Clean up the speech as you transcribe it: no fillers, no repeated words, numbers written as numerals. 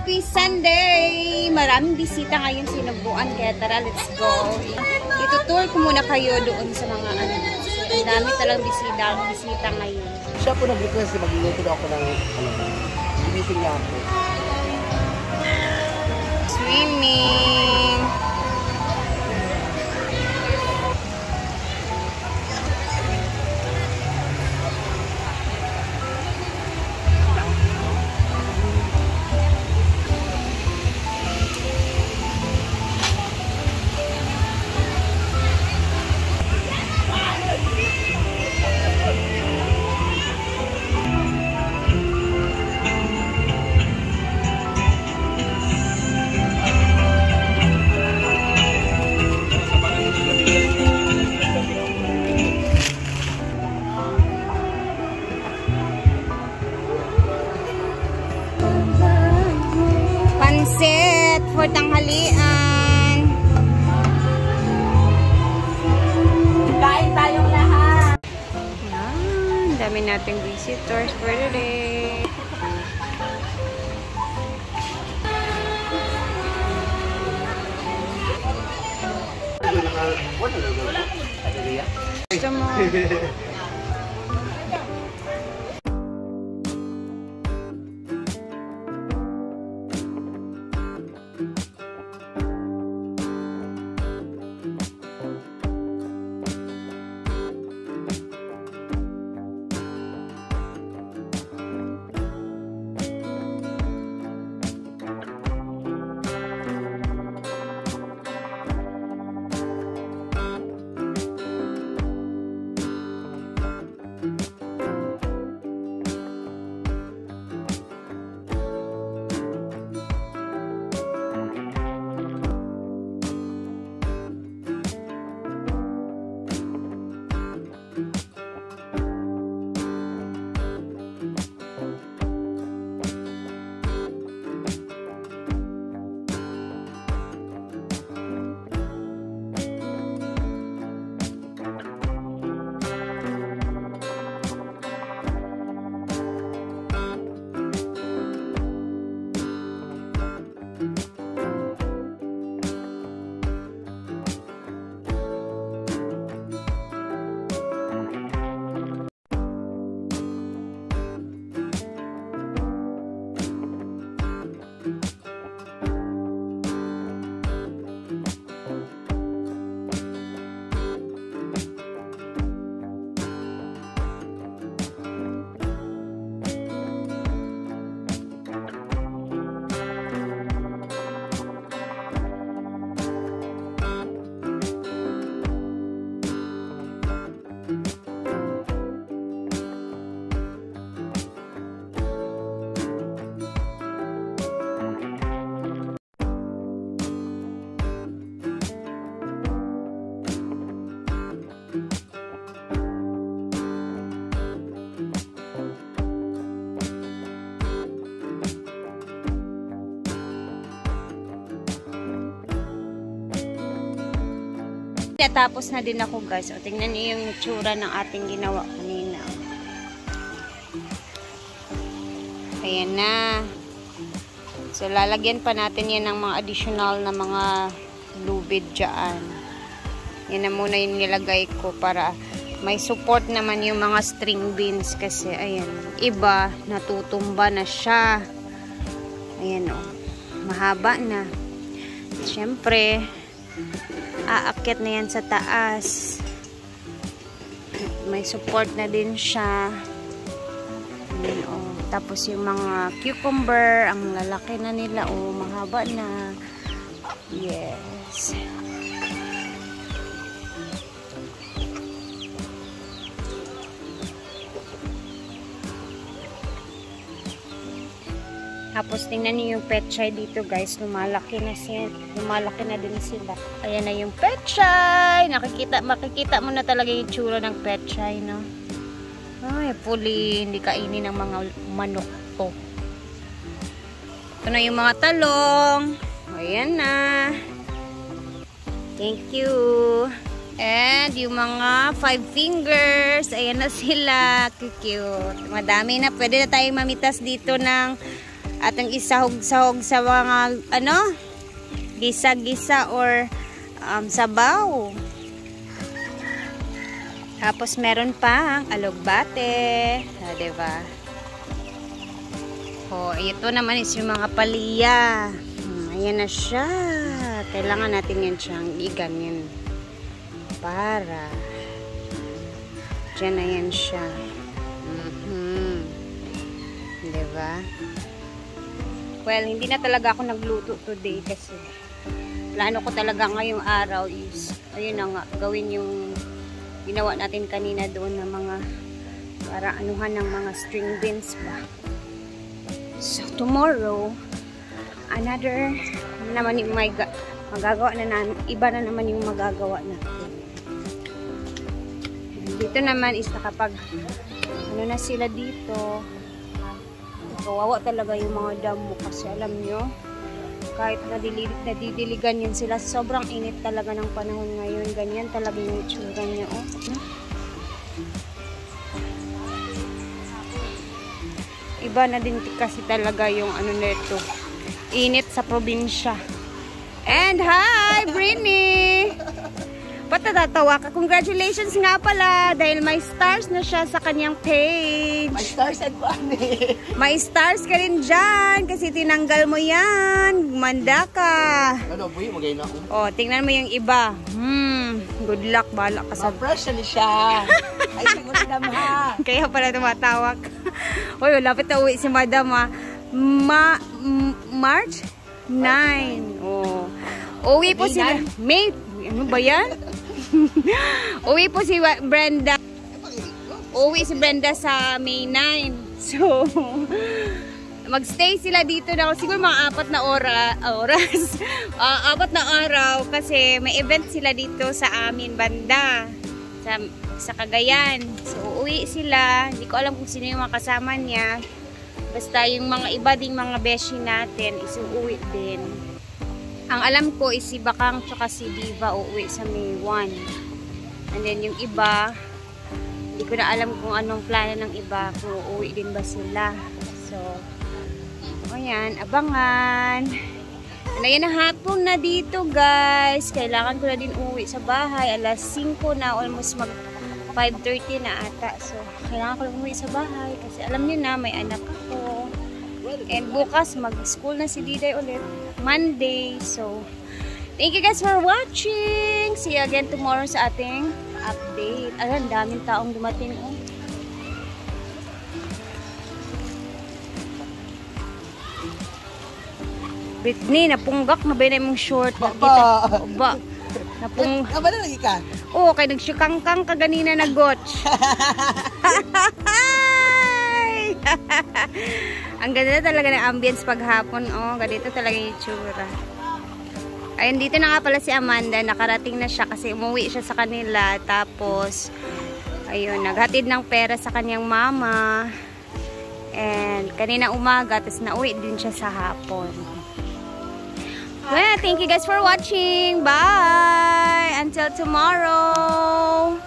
Happy Sunday! Maraming bisita ngayon sinubuan, kaya tara, let's go. Itutour ko muna kayo doon sa mga ano. Ang dami talagang bisita ngayon. Siya po nag-request na magluluto daw ako ng ginitin niya ako. Swimming! Pansit for tanghalian. Kain tayong lahat. Yan, dami nating visitors for today. Gusto mo? Tapos na din ako, guys. O, tingnan niyo yung itsura ng ating ginawa kanina. Ayan na. So, lalagyan pa natin yan ng mga additional na mga lubid dyan. Yan na muna yung nilagay ko para may support naman yung mga string beans. Kasi, ayan, iba, natutumba na siya. Ayan o. Mahaba na. Siyempre, aakyat na yan sa taas. May support na din siya. Ayan, oh. Tapos yung mga cucumber, ang lalaki na nila. Oh, mahaba na. Yes. Tapos tingnan niyo yung petchay dito, guys. Lumalaki na din sila. Ayan na yung petchay. Makikita mo na talaga yung tsura ng petchay, no? Ay, puli. Hindi kainin ng mga manok to. Ito na yung mga talong. Ayan na. Thank you. And yung mga 5 fingers. Ayan na sila. Cute. Madami na. Pwede na tayong mamitas dito ng At ang isahog-sahog sa mga, ano, gisa-gisa or sabaw. Tapos meron pang alugbate. Diba? Ito naman is yung mga palya. Ayan na siya. Kailangan natin yan siyang i-ganyan. Para. Diyan na yan siya. Diba? Well, hindi na talaga ako nagluto today kasi plano ko talaga ngayong araw is, ayun na nga, gawin yung ginawa natin kanina doon na mga para anuhan ng mga string beans ba. So, tomorrow, another naman yung magagawa na iba na naman yung magagawa natin. Dito naman is nakapag ano na sila dito. Kawawa talaga yung mga damo kasi alam nyo, kahit nadidiligan yun sila, sobrang init talaga ng panahon ngayon. Ganyan talaga yung itsura niya. Oh. Iba na din kasi talaga yung ano nito, init sa probinsya. And hi, Britney! Ba't natatawa ka? Congratulations nga pala dahil may stars na siya sa kanyang page. May stars and money. May stars ka rin dyan kasi tinanggal mo yan. Manda ka. Ano, buhay, magay na ako. Oh, tingnan mo yung iba. Good luck. Bahala ka sa... Ma-fresh na siya. Ay, siguro naman ha. Kaya pala tumatawag. Uy, lapit na uwi si Madam ha. March 9. Oh. Uwi po sila. May... Ano ba yan? Uwi po si Brenda. Uwi si Brenda sa May 9. So, magstay sila dito na siguro mga 4 na oras. 4 na araw kasi may event sila dito sa amin banda. Sa Cagayan. So, uwi sila. Hindi ko alam kung sino yung mga kasama niya. Basta yung mga iba ding mga beshi natin is uuwi din. Ang alam ko is si Bakang tsaka si Diva uuwi sa May 1. And then yung iba, hindi ko na alam kung anong plano ng iba, kung uuwi din ba sila. So, ayan, abangan. Ayan na, hapon na dito guys. Kailangan ko na din uuwi sa bahay. Alas 5 na, almost mag 5:30 na ata. So, kailangan ko lang umuwi sa bahay. Kasi alam niyo na, may anak ako. And bukas, mag-school na si Diday ulit. Monday. So, thank you guys for watching. See you again tomorrow sa ating update. Ayan, daming taong dumating. Oh. Britney, napunggak na ba na mong short? Ba? Napung... Ba na lagi ka? Oo, kaya nagsyukangkang ka ganina na gotch. Ang ganda talaga ng ambience paghapon. Oh, ganito talaga yung itsura. Ayun, dito na nga pala si Amanda. Nakarating na siya kasi umuwi siya sa kanila. Tapos, ayun, naghatid ng pera sa kanyang mama. And, kanina umaga, tapos nauwi din siya sa hapon. Well, thank you guys for watching. Bye! Until tomorrow!